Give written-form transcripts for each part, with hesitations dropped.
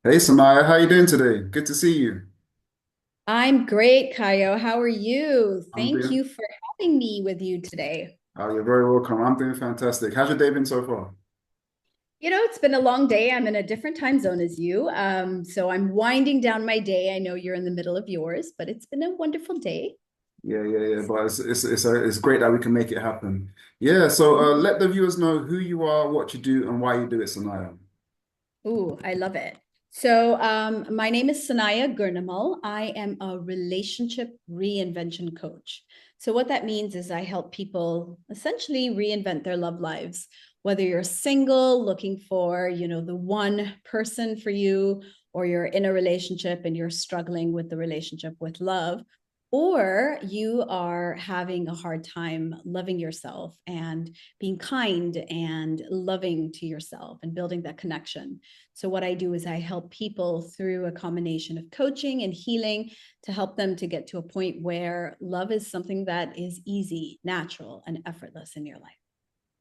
Hey Sanaiyah, how you doing today? Good to see you. I'm great, Kayo. How are you? I'm Thank doing. you for having me with you today. Oh, you're very welcome. I'm doing fantastic. How's your day been so far? It's been a long day. I'm in a different time zone as you. So I'm winding down my day. I know you're in the middle of yours, but it's been a wonderful day. Yeah. But it's great that we can make it happen. Yeah. So let the viewers know who you are, what you do, and why you do it, Sanaiyah. Ooh, I love it. So my name is Sanaiyah Gurnamal. I am a relationship reinvention coach. So what that means is I help people essentially reinvent their love lives, whether you're single, looking for, the one person for you, or you're in a relationship and you're struggling with the relationship with love, or you are having a hard time loving yourself and being kind and loving to yourself and building that connection. So, what I do is I help people through a combination of coaching and healing to help them to get to a point where love is something that is easy, natural, and effortless in your life.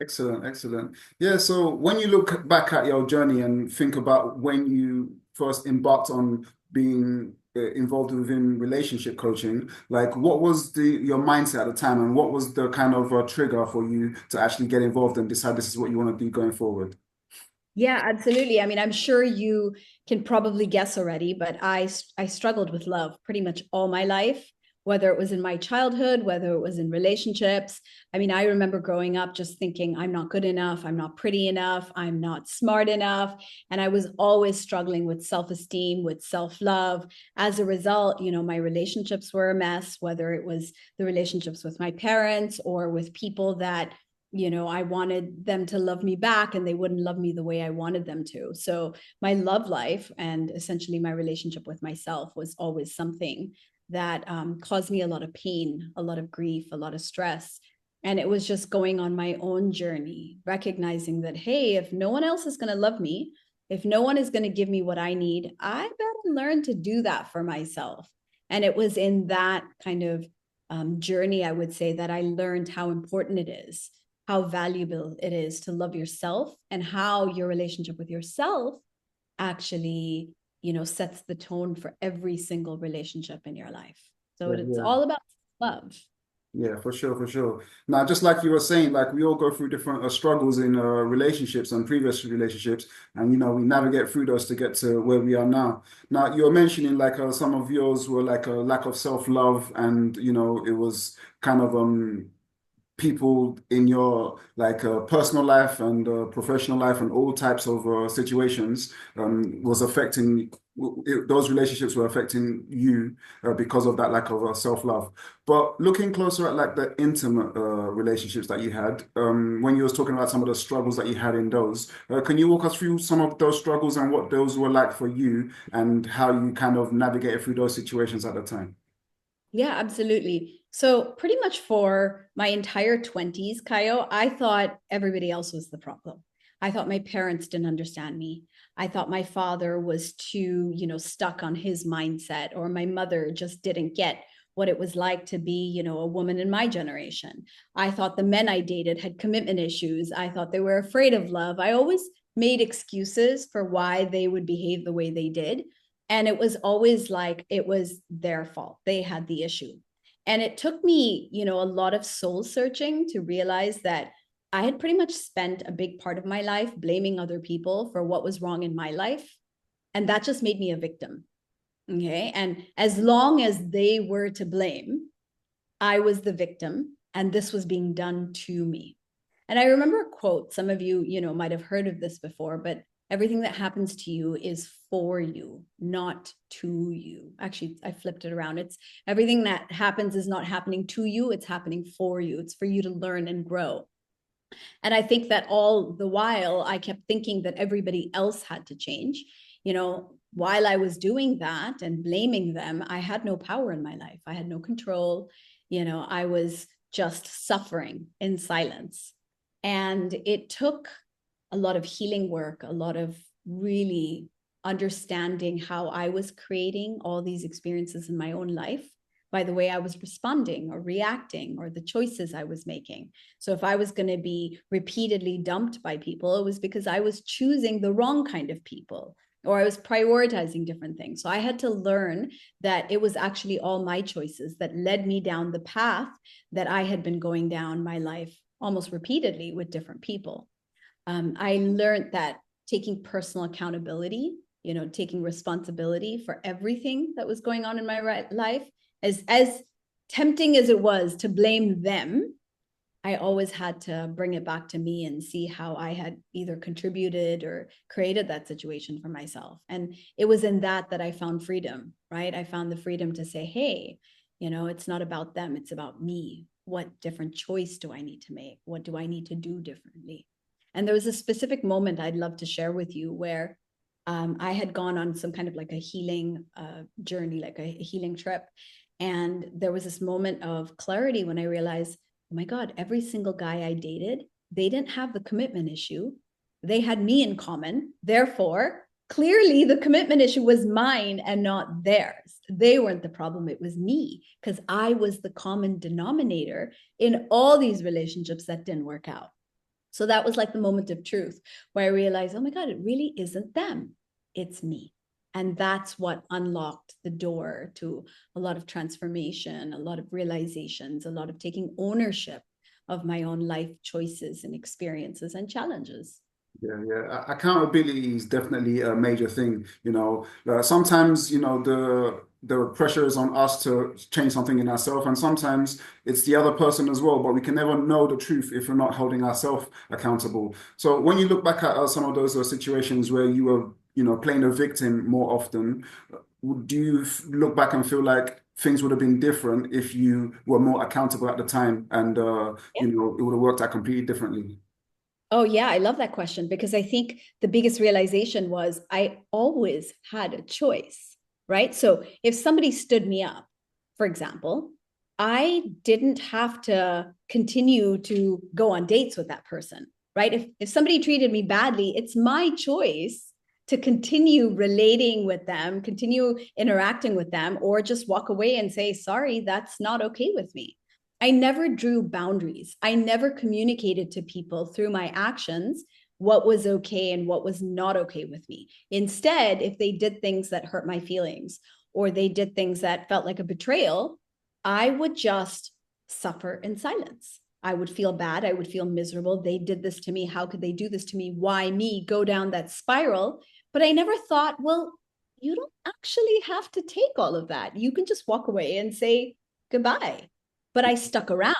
Excellent, excellent. Yeah. So when you look back at your journey and think about when you first embarked on being involved within relationship coaching, like what was the your mindset at the time, and what was the kind of trigger for you to actually get involved and decide this is what you want to do going forward? Yeah, absolutely. I mean, I'm sure you can probably guess already, but I struggled with love pretty much all my life, whether it was in my childhood, whether it was in relationships. I mean, I remember growing up just thinking I'm not good enough, I'm not pretty enough, I'm not smart enough, and I was always struggling with self-esteem, with self-love. As a result, my relationships were a mess, whether it was the relationships with my parents or with people that I wanted them to love me back and they wouldn't love me the way I wanted them to. So my love life and essentially my relationship with myself was always something that caused me a lot of pain, a lot of grief, a lot of stress. And it was just going on my own journey, recognizing that, hey, if no one else is going to love me, if no one is going to give me what I need, I better learn to do that for myself. And it was in that kind of journey, I would say, that I learned how important it is, how valuable it is to love yourself, and how your relationship with yourself actually, sets the tone for every single relationship in your life. So it's Yeah. all about love. Yeah, for sure, for sure. Now, just like you were saying, like we all go through different struggles in relationships and previous relationships, and we navigate through those to get to where we are now. Now, you were mentioning like some of yours were like a lack of self-love, and it was kind of people in your like personal life and professional life and all types of situations was affecting those relationships were affecting you because of that lack of self-love. But looking closer at like the intimate relationships that you had, when you was talking about some of the struggles that you had in those, can you walk us through some of those struggles and what those were like for you and how you kind of navigated through those situations at the time? Yeah, absolutely. So pretty much for my entire 20s, Kayo, I thought everybody else was the problem. I thought my parents didn't understand me. I thought my father was too, stuck on his mindset, or my mother just didn't get what it was like to be, a woman in my generation. I thought the men I dated had commitment issues. I thought they were afraid of love. I always made excuses for why they would behave the way they did. And it was always like it was their fault. They had the issue. And it took me, a lot of soul searching to realize that I had pretty much spent a big part of my life blaming other people for what was wrong in my life. And that just made me a victim. Okay. And as long as they were to blame, I was the victim and this was being done to me. And I remember a quote, some of you, might have heard of this before, but everything that happens to you is for you, not to you. Actually, I flipped it around. It's everything that happens is not happening to you, it's happening for you. It's for you to learn and grow. And I think that all the while I kept thinking that everybody else had to change. While I was doing that and blaming them, I had no power in my life. I had no control. I was just suffering in silence. And it took a lot of healing work, a lot of really understanding how I was creating all these experiences in my own life by the way I was responding or reacting or the choices I was making. So if I was going to be repeatedly dumped by people, it was because I was choosing the wrong kind of people. or I was prioritizing different things. So I had to learn that it was actually all my choices that led me down the path that I had been going down my life almost repeatedly with different people. I learned that taking personal accountability, taking responsibility for everything that was going on in my life, as tempting as it was to blame them, I always had to bring it back to me and see how I had either contributed or created that situation for myself. And it was in that I found freedom, right? I found the freedom to say, hey, it's not about them, it's about me. What different choice do I need to make? What do I need to do differently? And there was a specific moment I'd love to share with you where I had gone on some kind of like a healing journey, like a healing trip. And there was this moment of clarity when I realized, oh my God, every single guy I dated, they didn't have the commitment issue. They had me in common. Therefore, clearly the commitment issue was mine and not theirs. They weren't the problem. It was me, because I was the common denominator in all these relationships that didn't work out. So that was like the moment of truth where I realized, oh my God, it really isn't them. It's me. And that's what unlocked the door to a lot of transformation, a lot of realizations, a lot of taking ownership of my own life choices and experiences and challenges. Yeah. Accountability is definitely a major thing. Sometimes, the pressure is on us to change something in ourselves, and sometimes it's the other person as well. But we can never know the truth if we're not holding ourselves accountable. So when you look back at some of those situations where you were, playing a victim more often, do you look back and feel like things would have been different if you were more accountable at the time, and Yeah. it would have worked out completely differently? Oh, yeah. I love that question, because I think the biggest realization was I always had a choice, right? So if somebody stood me up, for example, I didn't have to continue to go on dates with that person, right? If somebody treated me badly, it's my choice to continue relating with them, continue interacting with them, or just walk away and say, sorry, that's not okay with me. I never drew boundaries. I never communicated to people through my actions what was okay and what was not okay with me. Instead, if they did things that hurt my feelings or they did things that felt like a betrayal, I would just suffer in silence. I would feel bad. I would feel miserable. They did this to me. How could they do this to me? Why me? Go down that spiral. But I never thought, well, you don't actually have to take all of that. You can just walk away and say goodbye. But I stuck around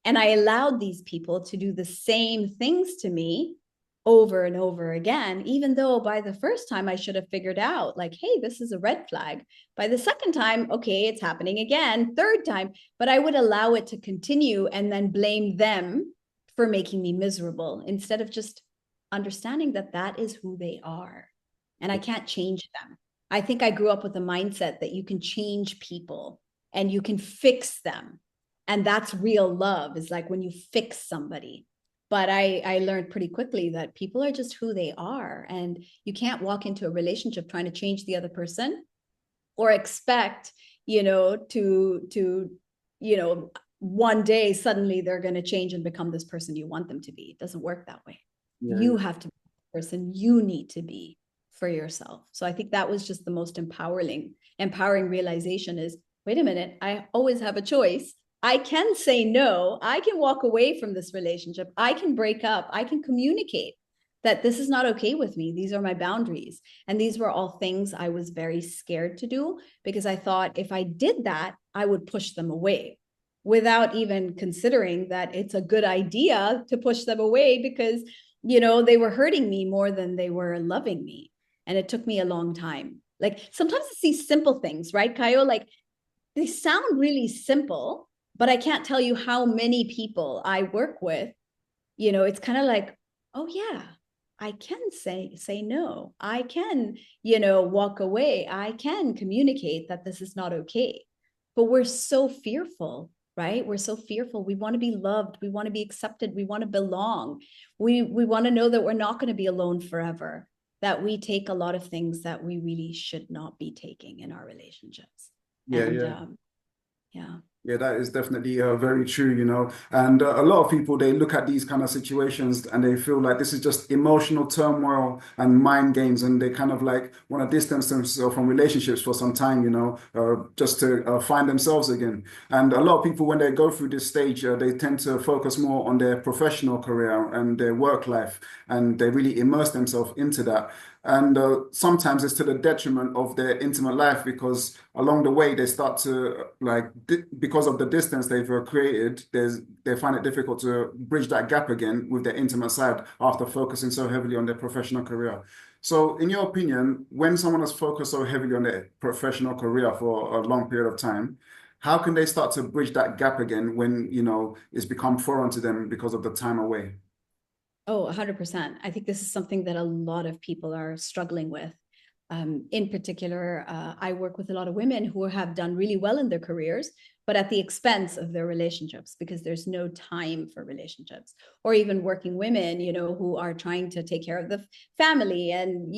and I allowed these people to do the same things to me over and over again, even though by the first time I should have figured out, like, hey, this is a red flag. By the second time, okay, it's happening again, third time, but I would allow it to continue and then blame them for making me miserable instead of just understanding that that is who they are and I can't change them. I think I grew up with a mindset that you can change people and you can fix them. And that's real love, is like when you fix somebody. But I learned pretty quickly that people are just who they are. And you can't walk into a relationship trying to change the other person or expect, one day suddenly they're going to change and become this person you want them to be. It doesn't work that way. Yeah. You have to be the person you need to be for yourself. So I think that was just the most empowering realization is, wait a minute, I always have a choice. I can say no. I can walk away from this relationship. I can break up. I can communicate that this is not okay with me. These are my boundaries. And these were all things I was very scared to do because I thought if I did that, I would push them away without even considering that it's a good idea to push them away because, they were hurting me more than they were loving me. And it took me a long time. Like sometimes it's these simple things, right, Kayo? Like they sound really simple, but I can't tell you how many people I work with, it's kind of like, oh yeah, I can say no. I can, walk away. I can communicate that this is not okay. But we're so fearful, right? We're so fearful. We want to be loved. We want to be accepted. We want to belong. We want to know that we're not going to be alone forever, that we take a lot of things that we really should not be taking in our relationships. Yeah, And yeah. yeah. Yeah, that is definitely very true, And a lot of people, they look at these kind of situations and they feel like this is just emotional turmoil and mind games, and they kind of like want to distance themselves from relationships for some time, just to find themselves again. And a lot of people, when they go through this stage, they tend to focus more on their professional career and their work life, and they really immerse themselves into that. And sometimes it's to the detriment of their intimate life because along the way they start to because of the distance they've created, they find it difficult to bridge that gap again with their intimate side after focusing so heavily on their professional career. So, in your opinion, when someone has focused so heavily on their professional career for a long period of time, how can they start to bridge that gap again when, it's become foreign to them because of the time away? Oh, 100%. I think this is something that a lot of people are struggling with. In particular, I work with a lot of women who have done really well in their careers, but at the expense of their relationships because there's no time for relationships. Or even working women, who are trying to take care of the family and,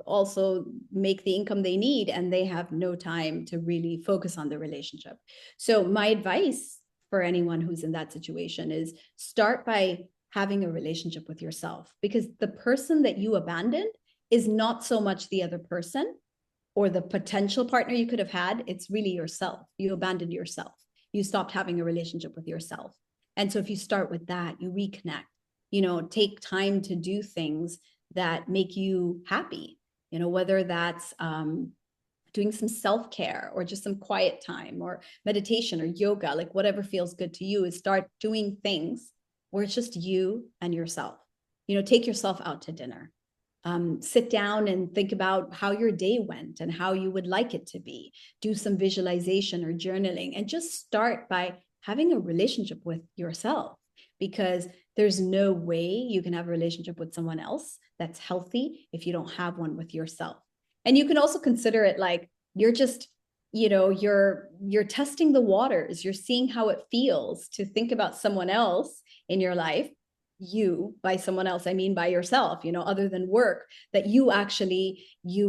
also make the income they need, and they have no time to really focus on the relationship. So my advice for anyone who's in that situation is start by having a relationship with yourself, because the person that you abandoned is not so much the other person or the potential partner you could have had. It's really yourself. You abandoned yourself. You stopped having a relationship with yourself. And so if you start with that, you reconnect, take time to do things that make you happy, whether that's doing some self-care or just some quiet time or meditation or yoga, like whatever feels good to you, is start doing things where it's just you and yourself. Take yourself out to dinner. Sit down and think about how your day went and how you would like it to be. Do some visualization or journaling, and just start by having a relationship with yourself, because there's no way you can have a relationship with someone else that's healthy if you don't have one with yourself. And you can also consider it like you're just, you're testing the waters. You're seeing how it feels to think about someone else in your life. You by someone else, I mean by yourself, other than work, that you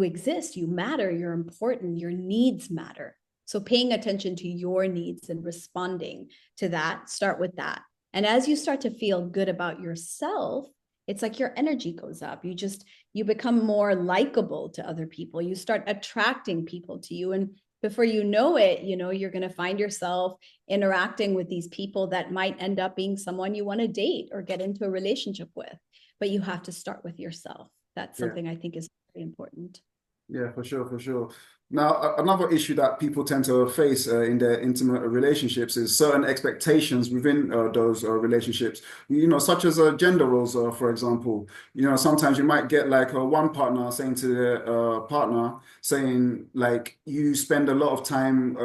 exist, you matter, you're important, your needs matter. So paying attention to your needs and responding to that, start with that. And as you start to feel good about yourself, it's like your energy goes up. You become more likable to other people. You start attracting people to you. And before you know it, you're going to find yourself interacting with these people that might end up being someone you want to date or get into a relationship with. But you have to start with yourself. That's Yeah. something I think is very important. Yeah, for sure, for sure. Now, another issue that people tend to face in their intimate relationships is certain expectations within those relationships, such as gender roles, for example. Sometimes you might get like one partner saying to their partner, saying like, you spend a lot of time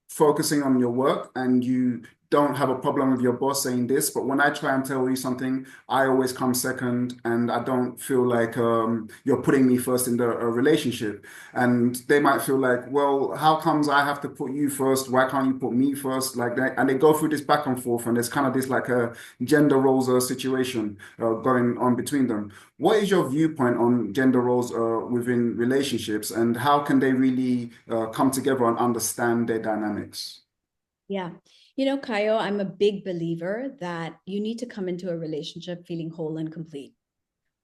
focusing on your work and you don't have a problem with your boss saying this, but when I try and tell you something, I always come second, and I don't feel like you're putting me first in the relationship. And they might feel like, well, how comes I have to put you first? Why can't you put me first? Like that, and they go through this back and forth, and there's kind of this like a gender roles situation going on between them. What is your viewpoint on gender roles within relationships, and how can they really come together and understand their dynamics? Yeah. Kayo, I'm a big believer that you need to come into a relationship feeling whole and complete.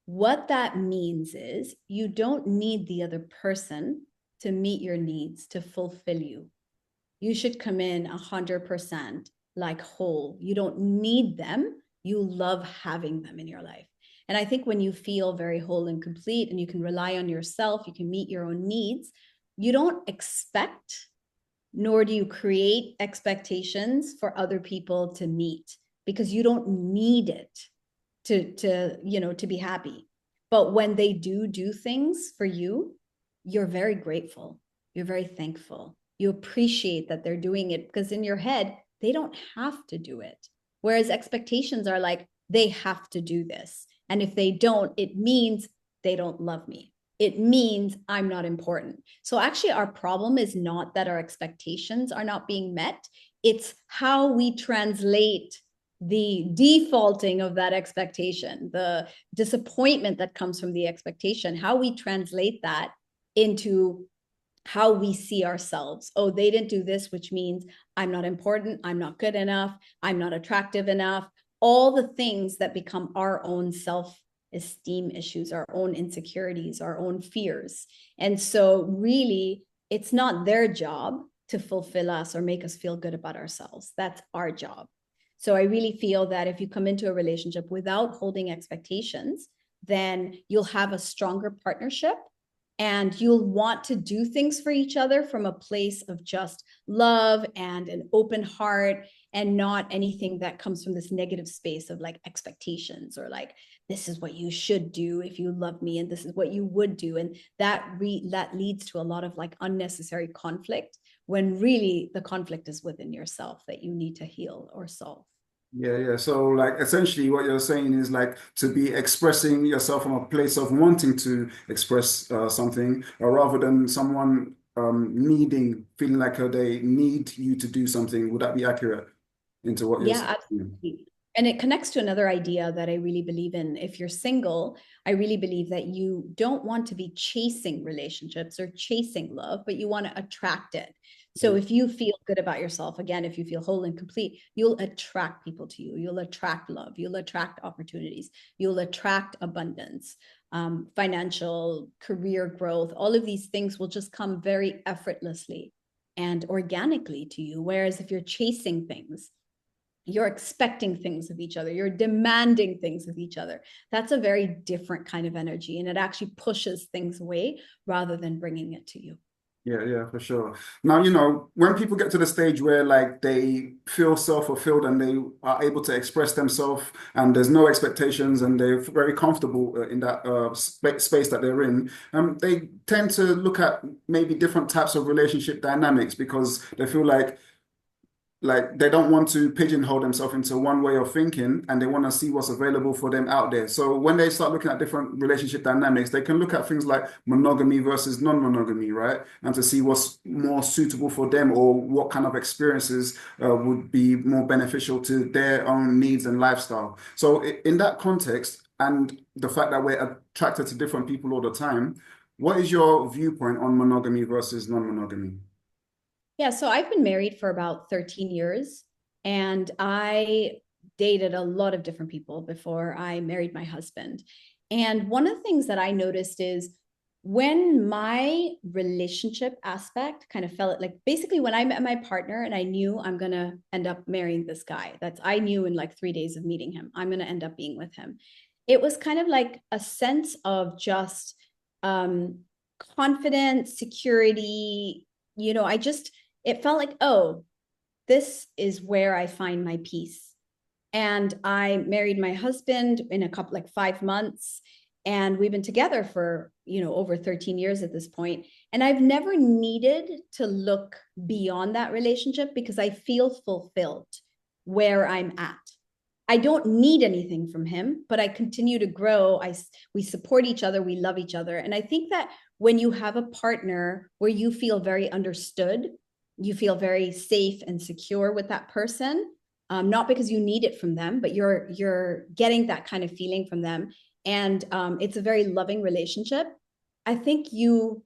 What that means is you don't need the other person to meet your needs, to fulfill you. You should come in 100% like whole. You don't need them. You love having them in your life. And I think when you feel very whole and complete and you can rely on yourself, you can meet your own needs, you don't expect, nor do you create expectations for other people to meet, because you don't need it to be happy. But when they do things for you, you're very grateful, you're very thankful, you appreciate that they're doing it, because in your head they don't have to do it, whereas expectations are like, they have to do this, and if they don't, it means they don't love me, it means I'm not important. So actually our problem is not that our expectations are not being met, it's how we translate the defaulting of that expectation, the disappointment that comes from the expectation, how we translate that into how we see ourselves. Oh, they didn't do this, which means I'm not important, I'm not good enough, I'm not attractive enough. All the things that become our own self-esteem issues, our own insecurities, our own fears. And so really, it's not their job to fulfill us or make us feel good about ourselves. That's our job. So I really feel that if you come into a relationship without holding expectations, then you'll have a stronger partnership, and you'll want to do things for each other from a place of just love and an open heart, and not anything that comes from this negative space of like expectations, or like, this is what you should do if you love me, and this is what you would do. And that leads to a lot of like unnecessary conflict, when really the conflict is within yourself that you need to heal or solve. Yeah, yeah. So like essentially what you're saying is like to be expressing yourself from a place of wanting to express something, rather than someone needing, feeling like they need you to do something. Would that be accurate into what you're Yeah, saying? absolutely. And it connects to another idea that I really believe in. If you're single, I really believe that you don't want to be chasing relationships or chasing love, but you want to attract it. So Yeah. if you feel good about yourself, again, if you feel whole and complete, you'll attract people to you. You'll attract love. You'll attract opportunities. You'll attract abundance, financial, career growth. All of these things will just come very effortlessly and organically to you. Whereas if you're chasing things, you're expecting things of each other, you're demanding things of each other, that's a very different kind of energy, and it actually pushes things away rather than bringing it to you. Yeah, yeah, for sure. Now, when people get to the stage where like they feel self-fulfilled and they are able to express themselves and there's no expectations and they're very comfortable in that space that they're in, they tend to look at maybe different types of relationship dynamics because they feel like they don't want to pigeonhole themselves into one way of thinking, and they want to see what's available for them out there. So when they start looking at different relationship dynamics, they can look at things like monogamy versus non-monogamy, right? And to see what's more suitable for them, or what kind of experiences would be more beneficial to their own needs and lifestyle. So in that context, and the fact that we're attracted to different people all the time, what is your viewpoint on monogamy versus non-monogamy? Yeah, so I've been married for about 13 years, and I dated a lot of different people before I married my husband. And one of the things that I noticed is when my relationship aspect kind of felt like, basically when I met my partner and I knew I'm going to end up marrying this guy, that's, I knew in like 3 days of meeting him, I'm going to end up being with him. It was kind of like a sense of just um, confidence, security. I just, it felt like, oh, this is where I find my peace. And I married my husband in a couple, like 5 months. And we've been together for, over 13 years at this point. And I've never needed to look beyond that relationship because I feel fulfilled where I'm at. I don't need anything from him, but I continue to grow. We support each other, we love each other. And I think that when you have a partner where you feel very understood, you feel very safe and secure with that person, not because you need it from them, but you're getting that kind of feeling from them, and it's a very loving relationship. I think you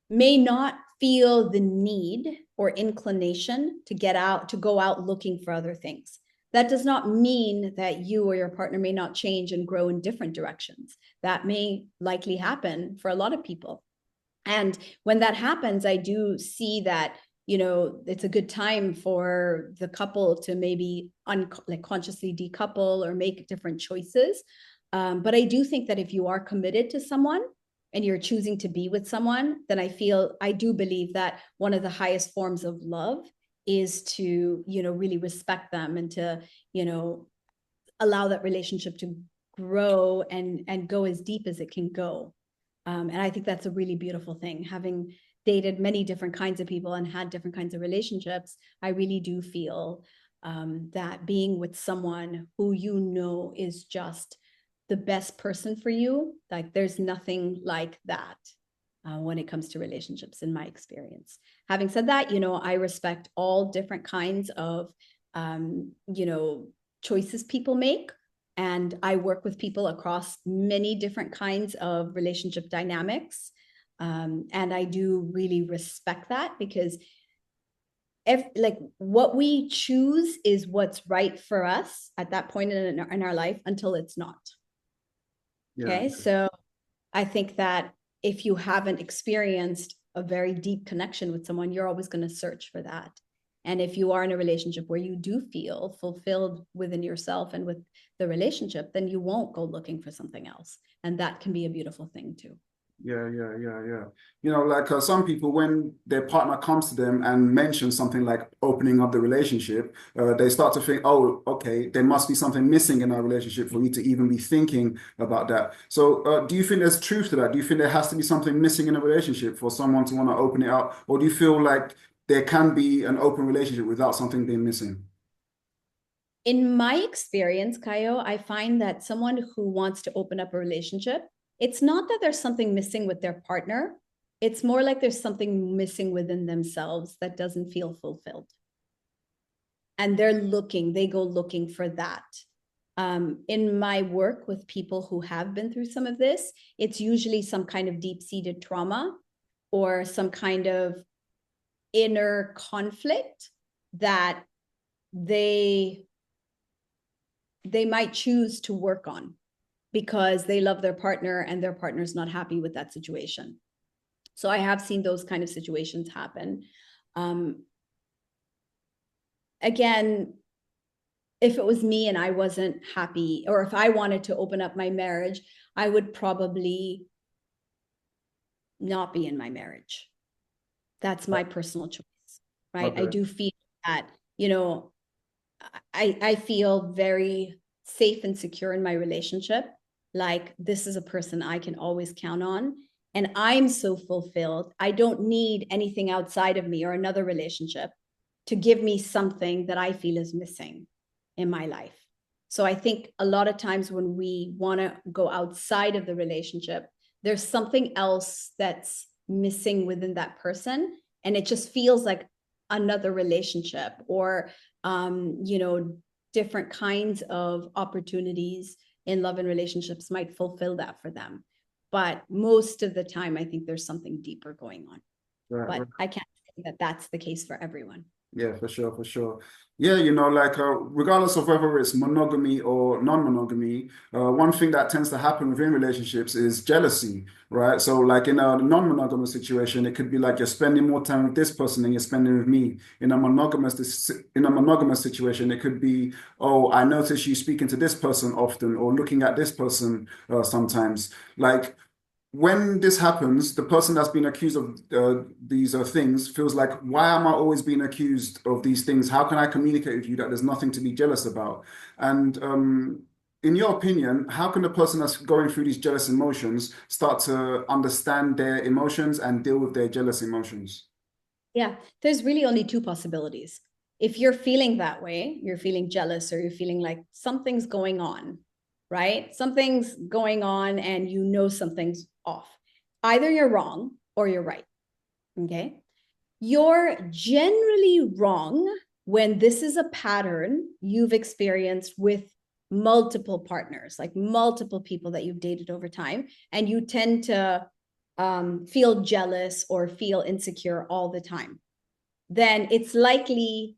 may not feel the need or inclination to go out looking for other things. That does not mean that you or your partner may not change and grow in different directions. That may likely happen for a lot of people. And when that happens, I do see that, it's a good time for the couple to maybe like consciously decouple or make different choices. But I do think that if you are committed to someone and you're choosing to be with someone, then I do believe that one of the highest forms of love is to, really respect them and to, allow that relationship to grow and go as deep as it can go. And I think that's a really beautiful thing. Having dated many different kinds of people and had different kinds of relationships, I really do feel that being with someone who is just the best person for you, like there's nothing like that when it comes to relationships, in my experience. Having said that, I respect all different kinds of, choices people make. And I work with people across many different kinds of relationship dynamics. And I do really respect that, because like what we choose is what's right for us at that point in our life until it's not. Yeah. Okay. So I think that if you haven't experienced a very deep connection with someone, you're always going to search for that. And if you are in a relationship where you do feel fulfilled within yourself and with the relationship, then you won't go looking for something else. And that can be a beautiful thing too. Yeah. You know, like some people, when their partner comes to them and mentions something like opening up the relationship, they start to think, oh, okay, there must be something missing in our relationship for you to even be thinking about that. So do you think there's truth to that? Do you think there has to be something missing in a relationship for someone to want to open it up? Or do you feel like there can be an open relationship without something being missing? In my experience, Kayo, I find that someone who wants to open up a relationship, it's not that there's something missing with their partner. It's more like there's something missing within themselves that doesn't feel fulfilled. And they go looking for that. In my work with people who have been through some of this, it's usually some kind of deep-seated trauma or some kind of inner conflict that they might choose to work on because they love their partner and their partner's not happy with that situation. So I have seen those kind of situations happen. Again, if it was me and I wasn't happy, or if I wanted to open up my marriage, I would probably not be in my marriage. That's my personal choice, right? Okay. I do feel that, you know, I feel very safe and secure in my relationship. Like, this is a person I can always count on. And I'm so fulfilled. I don't need anything outside of me or another relationship to give me something that I feel is missing in my life. So I think a lot of times when we want to go outside of the relationship, there's something else that's missing within that person. And it just feels like another relationship, or different kinds of opportunities in love and relationships might fulfill that for them. But most of the time, I think there's something deeper going on. Right. But I can't say that that's the case for everyone. Yeah, for sure, for sure. Yeah, you know, like regardless of whether it's monogamy or non-monogamy, one thing that tends to happen within relationships is jealousy, right? So, like in a non-monogamous situation, it could be like you're spending more time with this person than you're spending with me. In a monogamous situation, it could be, oh, I notice you speaking to this person often, or looking at this person sometimes. Like, when this happens, the person that's been accused of these things feels like, why am I always being accused of these things? How can I communicate with you that there's nothing to be jealous about? And in your opinion, how can the person that's going through these jealous emotions start to understand their emotions and deal with their jealous emotions? Yeah, there's really only two possibilities. If you're feeling that way, you're feeling jealous, or you're feeling like something's going on, right? Something's going on and you know something's off. Either you're wrong or you're right. Okay. You're generally wrong when this is a pattern you've experienced with multiple partners, like multiple people that you've dated over time, and you tend to feel jealous or feel insecure all the time. Then it's likely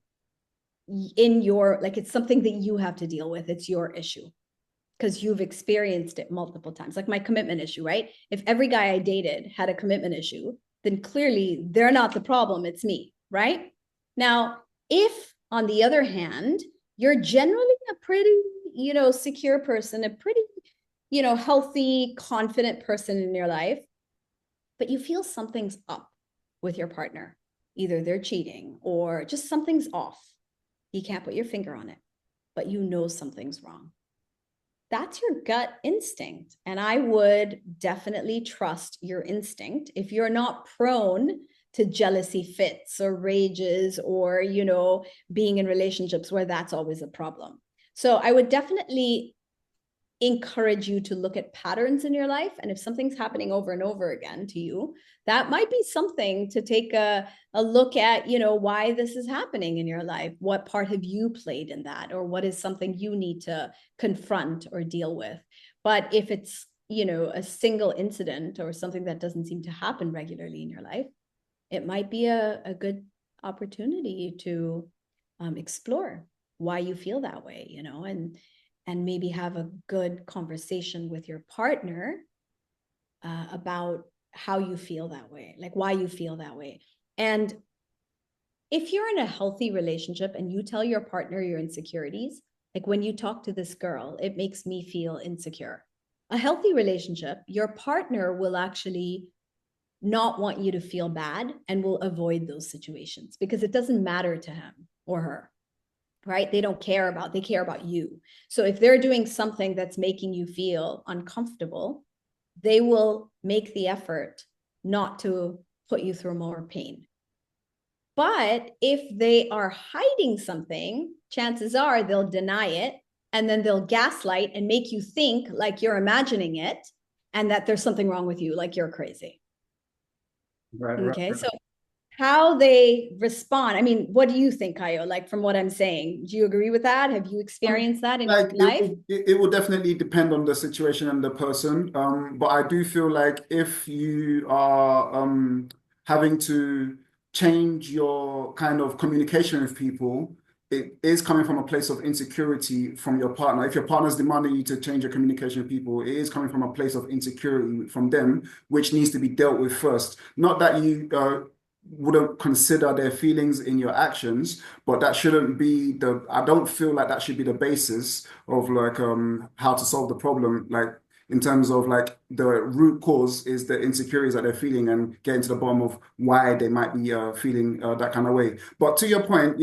it's something that you have to deal with. It's your issue because you've experienced it multiple times. Like my commitment issue, right? If every guy I dated had a commitment issue, then clearly they're not the problem, it's me, right? Now, if on the other hand, you're generally a pretty, secure person, a pretty, healthy, confident person in your life, but you feel something's up with your partner, either they're cheating or just something's off. You can't put your finger on it, but you know something's wrong. That's your gut instinct. And I would definitely trust your instinct. If you're not prone to jealousy fits or rages or, being in relationships where that's always a problem. So I would definitely encourage you to look at patterns in your life. And if something's happening over and over again to you, that might be something to take a look at, why this is happening in your life. What part have you played in that? Or what is something you need to confront or deal with? But if it's a single incident or something that doesn't seem to happen regularly in your life, it might be a good opportunity to explore why you feel that way, and maybe have a good conversation with your partner about how you feel that way, like why you feel that way. And if you're in a healthy relationship and you tell your partner your insecurities, like when you talk to this girl, it makes me feel insecure. A healthy relationship, your partner will actually not want you to feel bad and will avoid those situations because it doesn't matter to him or her, right? They care about you. So if they're doing something that's making you feel uncomfortable, they will make the effort not to put you through more pain. But if they are hiding something, chances are they'll deny it, and then they'll gaslight and make you think like you're imagining it and that there's something wrong with you, like you're crazy. Right, Okay. right. So how they respond, I mean, what do you think, Kayo? Like from what I'm saying, do you agree with that? Have you experienced that in your Like life? it will definitely depend on the situation and the person. But I do feel like if you are having to change your kind of communication with people, it is coming from a place of insecurity from your partner. If your partner's demanding you to change your communication with people, it is coming from a place of insecurity from them, which needs to be dealt with first. Not that you wouldn't consider their feelings in your actions, but that shouldn't be I don't feel like that should be the basis of like how to solve the problem. Like in terms of like the root cause is the insecurities that they're feeling and getting to the bottom of why they might be feeling that kind of way. But to your point,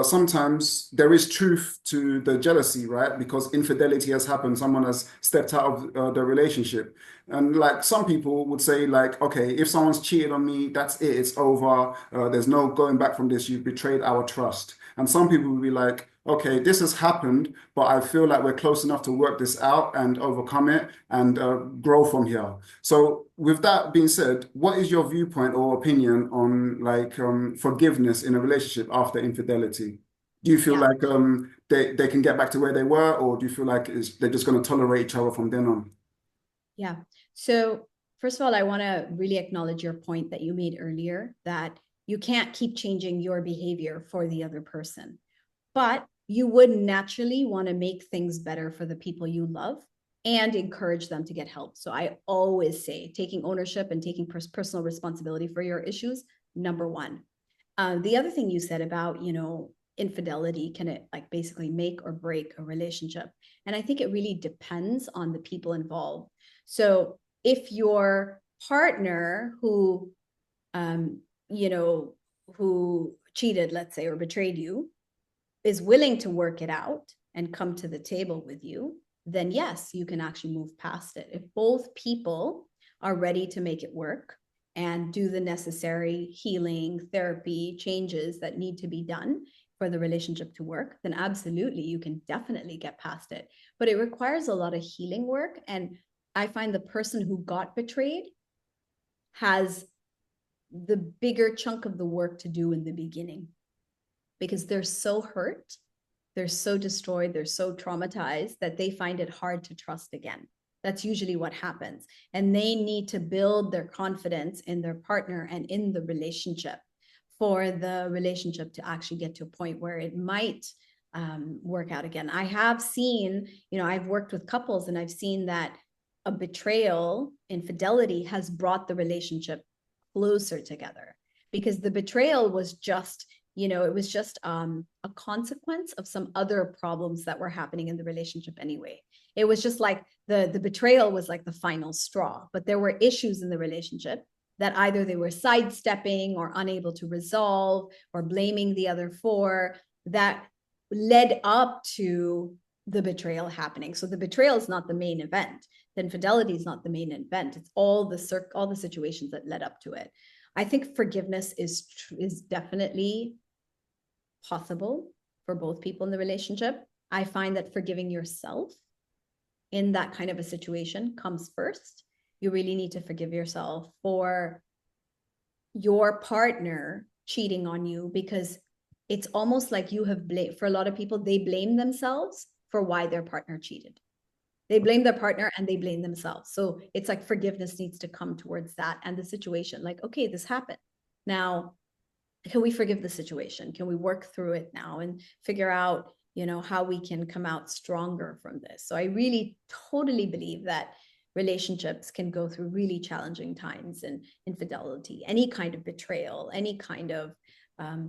sometimes there is truth to the jealousy, right? Because infidelity has happened, someone has stepped out of the relationship. And like some people would say, like, okay, if someone's cheated on me, that's it, it's over. There's no going back from this. You've betrayed our trust. And some people would be like, okay, this has happened, but I feel like we're close enough to work this out and overcome it and grow from here. So, with that being said, what is your viewpoint or opinion on like forgiveness in a relationship after infidelity? Do you feel Yeah. like they can get back to where they were, or do you feel like they're just going to tolerate each other from then on? Yeah. So, first of all, I want to really acknowledge your point that you made earlier that you can't keep changing your behavior for the other person, but you would naturally want to make things better for the people you love and encourage them to get help. So, I always say taking ownership and taking personal responsibility for your issues, number one. The other thing you said about, infidelity, can it like basically make or break a relationship? And I think it really depends on the people involved. So if your partner um, who cheated, let's say, or betrayed you, is willing to work it out and come to the table with you, then yes, you can actually move past it. If both people are ready to make it work and do the necessary healing, therapy, changes that need to be done for the relationship to work, then absolutely, you can definitely get past it. But it requires a lot of healing work. And I find the person who got betrayed has the bigger chunk of the work to do in the beginning because they're so hurt, they're so destroyed, they're so traumatized that they find it hard to trust again. That's usually what happens. And they need to build their confidence in their partner and in the relationship for the relationship to actually get to a point where it might work out again. I have seen, I've worked with couples and I've seen that a betrayal, infidelity has brought the relationship closer together because the betrayal was just, it was just a consequence of some other problems that were happening in the relationship anyway. It was just like the betrayal was like the final straw, but there were issues in the relationship that either they were sidestepping or unable to resolve or blaming the other for that led up to the betrayal happening. So the betrayal is not the main event. The infidelity is not the main event. It's all the situations that led up to it. I think forgiveness is definitely possible for both people in the relationship. I find that forgiving yourself in that kind of a situation comes first. You really need to forgive yourself for your partner cheating on you because it's almost like you have blamed, for a lot of people, they blame themselves for why their partner cheated. They blame their partner and they blame themselves. So it's like forgiveness needs to come towards that and the situation. Like, okay, this happened. Now, can we forgive the situation? Can we work through it now and figure out, how we can come out stronger from this? So I really totally believe that relationships can go through really challenging times, and infidelity, any kind of betrayal, any kind of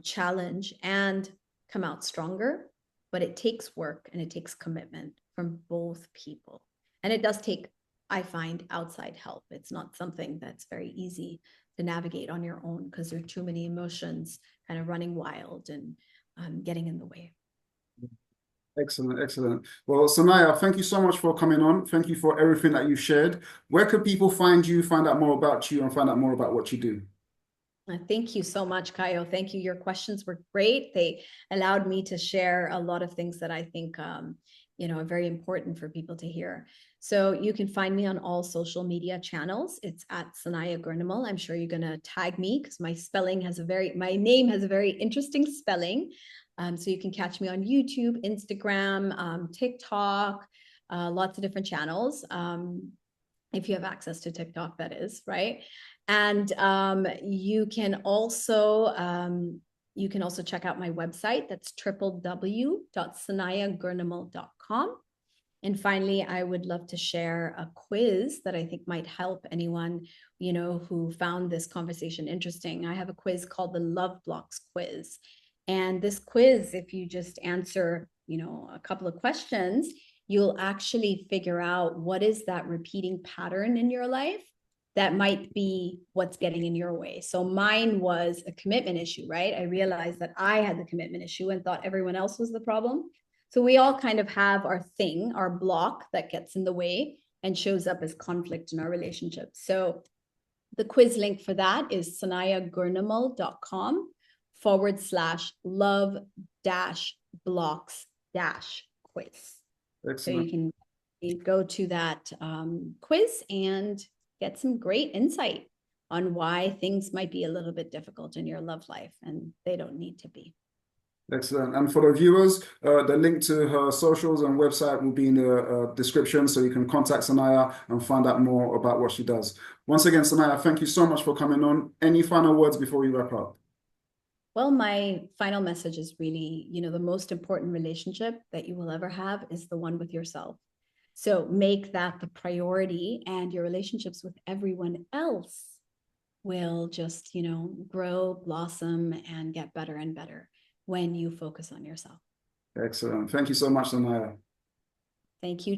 challenge, and come out stronger. But it takes work and it takes commitment from both people. And it does take, I find, outside help. It's not something that's very easy to navigate on your own because there are too many emotions kind of running wild and getting in the way. Excellent, excellent. Well, Sanaiyah, thank you so much for coming on. Thank you for everything that you've shared. Where could people find you, find out more about you, and find out more about what you do? Thank you so much, Kayo. Thank you. Your questions were great. They allowed me to share a lot of things that I think, are very important for people to hear. So you can find me on all social media channels. It's at Sanaiyah Gurnamal. I'm sure you're going to tag me because my name has a very interesting spelling. So you can catch me on YouTube, Instagram, TikTok, lots of different channels. If you have access to TikTok, that is, right? And you can also check out my website. That's www.sanaiyahgurnamal.com. And finally, I would love to share a quiz that I think might help anyone, who found this conversation interesting. I have a quiz called the Love Blocks Quiz. And this quiz, if you just answer, a couple of questions, you'll actually figure out what is that repeating pattern in your life that might be what's getting in your way. So mine was a commitment issue, right? I realized that I had the commitment issue and thought everyone else was the problem. So we all kind of have our thing, our block that gets in the way and shows up as conflict in our relationship. So the quiz link for that is sanaiyahgurnamal.com/love-blocks-quiz. So you can go to that quiz and get some great insight on why things might be a little bit difficult in your love life, and they don't need to be. Excellent. And for the viewers, the link to her socials and website will be in the description, so you can contact Sanaiyah and find out more about what she does. Once again, Sanaiyah, thank you so much for coming on. Any final words before we wrap up? Well, my final message is really, the most important relationship that you will ever have is the one with yourself. So make that the priority, and your relationships with everyone else will just, grow, blossom, and get better and better when you focus on yourself. Excellent. Thank you so much, Sanaiyah. Thank you.